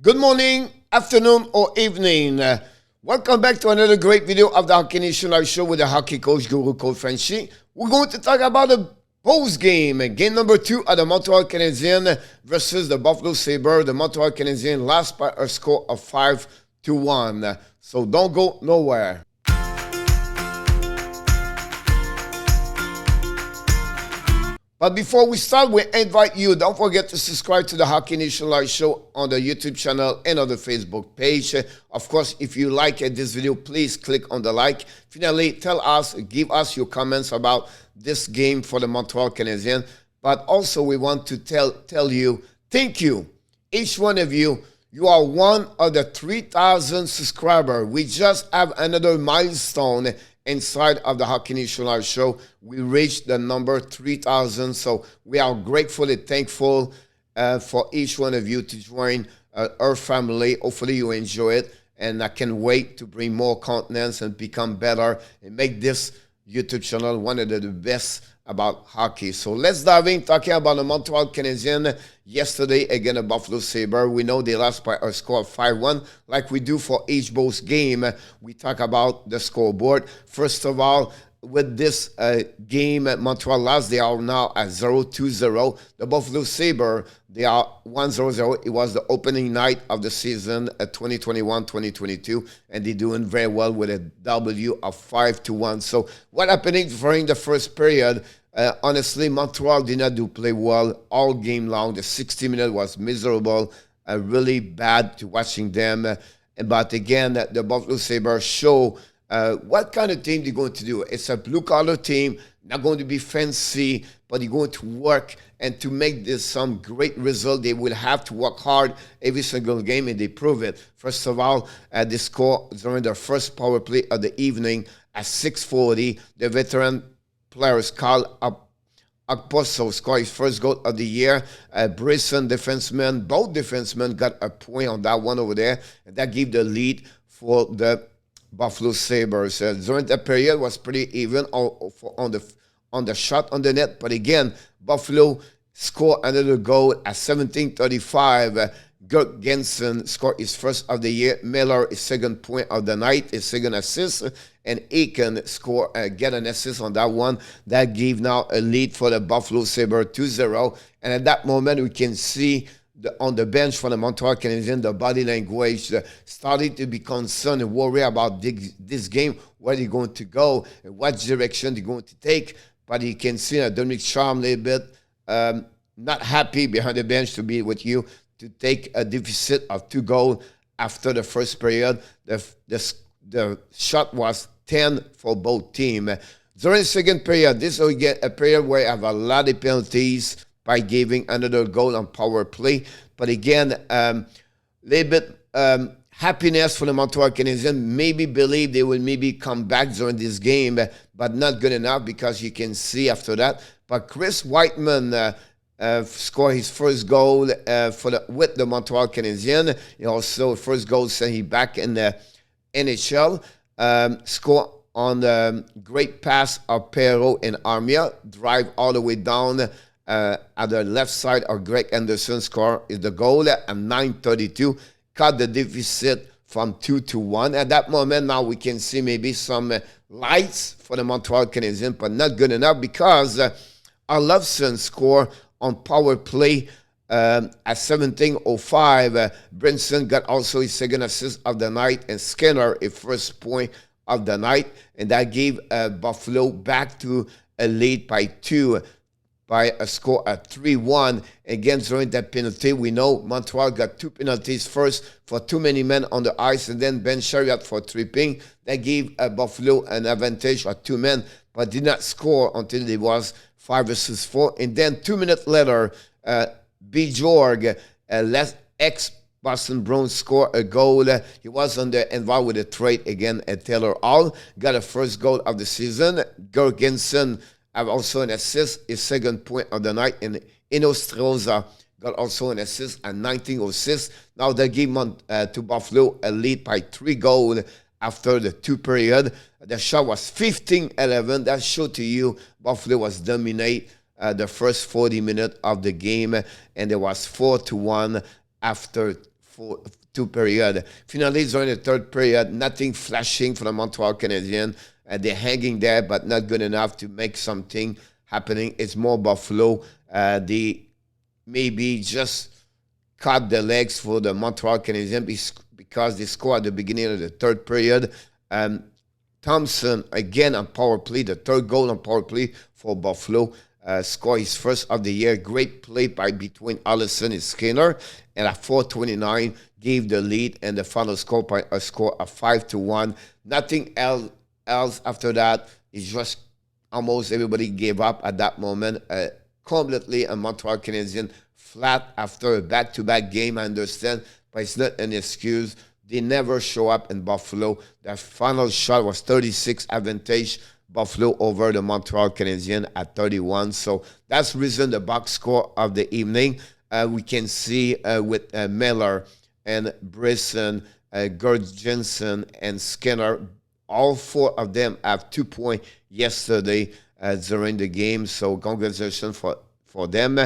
Good morning, afternoon, or evening. Welcome back to another great video of the Hockey Nation Live Show with the hockey coach, Guru Coach Frenchy. We're going to talk about the post game number 2 of the Montreal Canadiens versus the Buffalo Sabres. The Montreal Canadiens lost by a score of 5-1. So don't go nowhere. But before we start, we invite you, don't forget to subscribe to the Hockey Nation Live Show on the YouTube channel and on the Facebook page. Of course, if you like this video, please click on the like. Finally, give us your comments about this game for the Montreal Canadiens. But also, we want to tell you, thank you, each one of you. You are one of the 3,000 subscribers. We just have another milestone inside of the Hockey Nation Live Show. We reached the number 3,000. So we are gratefully thankful for each one of you to join our family. Hopefully you enjoy it. And I can't wait to bring more contents and become better and make this YouTube channel one of the best about hockey. So let's dive in talking about the Montreal Canadiens yesterday against the Buffalo Sabres. We know they lost by a score of 5-1. Like we do for each both game, we talk about the scoreboard. First of all, with this game at Montreal lost, they are now at 0-2-0. The Buffalo Sabres, they are 1-0-0. It was the opening night of the season at 2021-2022, and they're doing very well with a W of 5-1. So what happening during the first period? Honestly, Montreal did not play well all game long. The 60 minutes was miserable, really bad to watching them. But again, the Buffalo Sabres show what kind of team they're going to do. It's a blue-collar team, not going to be fancy, but they're going to work. And to make this some great result, they will have to work hard every single game, and they prove it. First of all, they score during their first power play of the evening at 6:40. The veteran players Carl Okposo scored his first goal of the year. Brisson defenseman, both defensemen got a point on that one over there, and that gave the lead for the Buffalo Sabres. During that period was pretty even on the shot on the net, but again, Buffalo scored another goal at 17:35. Gert Gensen scored his first of the year. Miller his second point of the night, his second assist, and Aiken get an assist on that one. That gave now a lead for the Buffalo Sabres 2-0. And at that moment, we can see on the bench for the Montreal Canadiens, the body language started to be concerned and worry about this game, where they're going to go and what direction they're going to take. But you can see Dominic Charm a little bit not happy behind the bench to be with you, to take a deficit of 2 goals after the first period. The shot was 10 for both teams. During the second period, this will get a period where you have a lot of penalties by giving another goal on power play. But again, little bit happiness for the Montreal Canadiens. Maybe believe they will maybe come back during this game, but not good enough, because you can see after that. But Chris Whiteman scored his first goal with the Montreal Canadiens. He also first goal sent him back in the NHL. Scored on the great pass of Perreault and Armia, drive all the way down at the left side of Greg Anderson. Score is the goal at 9:32. Cut the deficit from 2-1. At that moment, now we can see maybe some lights for the Montreal Canadiens, but not good enough, because Olofsson scored on power play at 17:05. Brinson got also his second assist of the night, and Skinner a first point of the night, and that gave Buffalo back to a lead by 2, by a score at 3-1. Again, during that penalty, we know Montreal got 2 penalties. First for too many men on the ice, and then Ben Chariot for tripping. That gave Buffalo an advantage of 2 men, but did not score until it was 5-4. And then 2 minutes later, B. Jorg, ex-Boston Bruins, scored a goal. He was involved with a trade again at Taylor Hall. Got a first goal of the season. Gergensen have also an assist, his second point of the night. And Inostroza got also an assist at 19:06. Now they give to Buffalo a lead by 3 goals after the 2 period. The shot was 15-11. That showed to you Buffalo was dominate the first 40 minutes of the game, and there was 4-1 after for 2 periods. Finally, during the 3rd period, nothing flashing for the Montreal Canadiens. They're hanging there, but not good enough to make something happening. It's more Buffalo. They maybe just cut the legs for the Montreal Canadiens because they scored at the beginning of the 3rd period. Thompson, again on power play, the 3rd goal on power play for Buffalo. Score his first of the year. Great play between Allison and Skinner. And at 4:29, gave the lead. And the final score by a score of 5-1. Nothing else after that. It's just almost everybody gave up at that moment. Completely a Montreal Canadiens flat after a back-to-back game, I understand. But it's not an excuse. They never show up in Buffalo. Their final shot was 36 advantage Buffalo over the Montreal Canadiens at 31. So that's the reason the box score of the evening. We can see with Miller and Brisson, Gerd-Jensen, and Skinner, all 4 of them have 2 points yesterday during the game. So congratulations for them.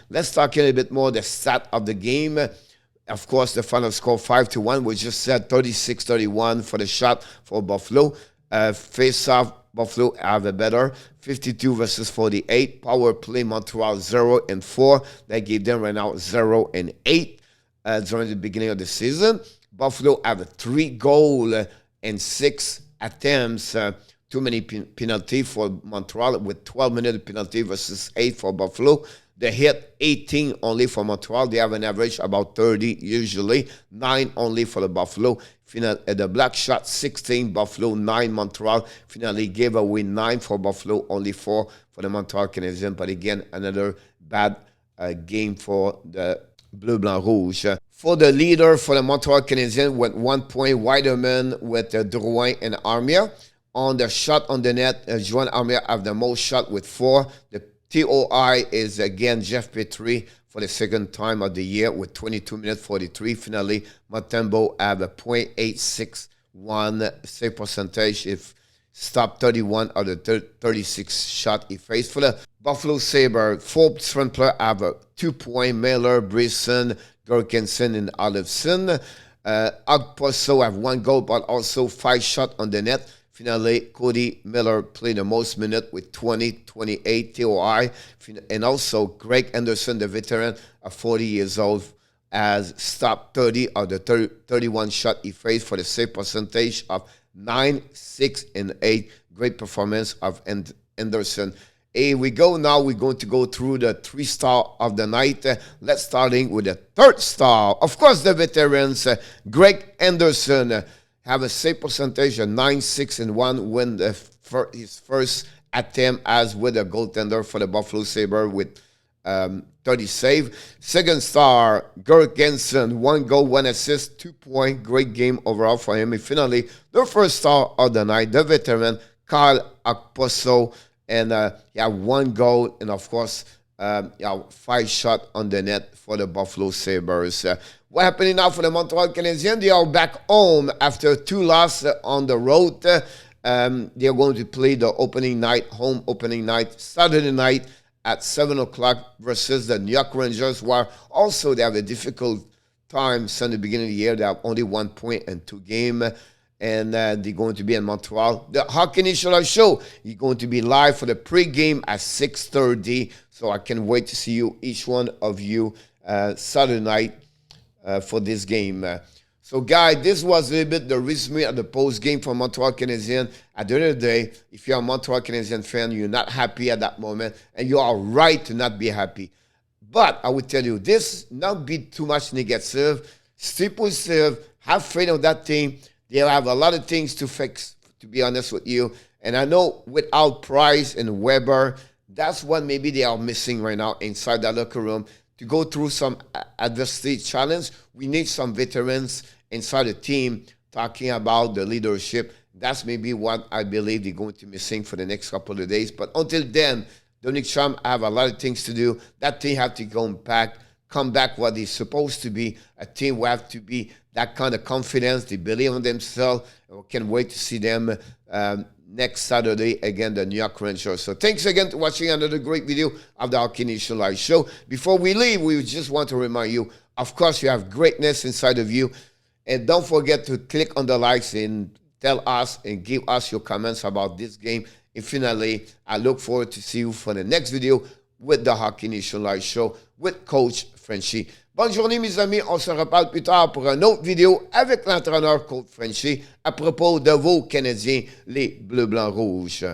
Let's talk a little bit more the stat of the game. Of course, the final score 5-1. We just said 36-31 for the shot for Buffalo. Face-off, Buffalo have a better 52 versus 48. Power play, Montreal 0-4. That gave them right now 0-8 during the beginning of the season. Buffalo have a 3 goal and 6 attempts. Too many penalty for Montreal with 12-minute penalty versus 8 for Buffalo. They hit 18 only for Montreal. They have an average about 30 usually. 9 only for the Buffalo. The Black shot 16, Buffalo 9, Montreal. Finally gave away 9 for Buffalo, only 4 for the Montreal Canadiens. But again, another bad game for the Bleu Blanc Rouge. For the leader for the Montreal Canadiens with 1 point, Widerman with Drouin and Armia. On the shot on the net, Joan Armia have the most shot with 4. The TOI is again Jeff Petrie for the 2nd time of the year with 22 minutes 43. Finally, Mutombo have a .861 save percentage. If stopped 31 of the 36 shot he faced. For the Buffalo Sabres, 4 strength player have a 2 point. Miller, Brisson, Gherkinson, and Olofsson. Agposo have 1 goal, but also 5 shots on the net. Finally, Cody Miller played the most minutes with 28 TOI. And also, Greg Anderson, the veteran of 40 years old, has stopped 30 of the 31 shots he faced for the save percentage of 9, 6, and 8. Great performance of Anderson. Here we go now. We're going to go through the 3 star of the night. Let's starting with the 3rd star. Of course, the veterans, Greg Anderson, have a save percentage of 9, 6, and 1 when his first attempt as with a goaltender for the Buffalo Sabres with 30 save. 2nd star, Gherkinson, 1 goal, 1 assist, 2 point. Great game overall for him. And finally, the 1st star of the night, the veteran, Kyle Okposo, and he had 1 goal and, of course, 5 shots on the net for the Buffalo Sabres. What happening now for the Montreal Canadiens? They are back home after 2 losses on the road. They are going to play the home opening night, Saturday night at 7 o'clock versus the New York Rangers, where also they have a difficult time since the beginning of the year. They have only 1 point and 2 games. And they're going to be in Montreal. The Hockey National Show is going to be live for the pregame at 6:30. So I can wait to see you, each one of you, Saturday night for this game. So, guys, this was a little bit the resume of the post-game for Montreal Canadiens. At the end of the day, if you're a Montreal Canadiens fan, you're not happy at that moment, and you are right to not be happy. But I would tell you, this not be too much negative. Stay positive. Have faith in that team. They have a lot of things to fix, to be honest with you. And I know without Price and Weber, that's what maybe they are missing right now inside the locker room. To go through some adversity challenge, we need some veterans inside the team talking about the leadership. That's maybe what I believe they're going to be missing for the next couple of days. But until then, Dominic Trump have a lot of things to do. That team have to come back what they're supposed to be. A team will have to be that kind of confidence. They believe in themselves. I can't wait to see them next Saturday, again, the New York Rangers. So thanks again for watching another great video of the Hockey Nation Live Show. Before we leave, we just want to remind you, of course, you have greatness inside of you. And don't forget to click on the likes and tell us and give us your comments about this game. And finally, I look forward to see you for the next video with the Hockey Nation Live Show with Coach Frenchy. Bonne journée, mes amis. On se reparle plus tard pour une autre vidéo avec l'entraîneur Coach Frenchy à propos de vos Canadiens, les Bleus, Blancs, Rouges.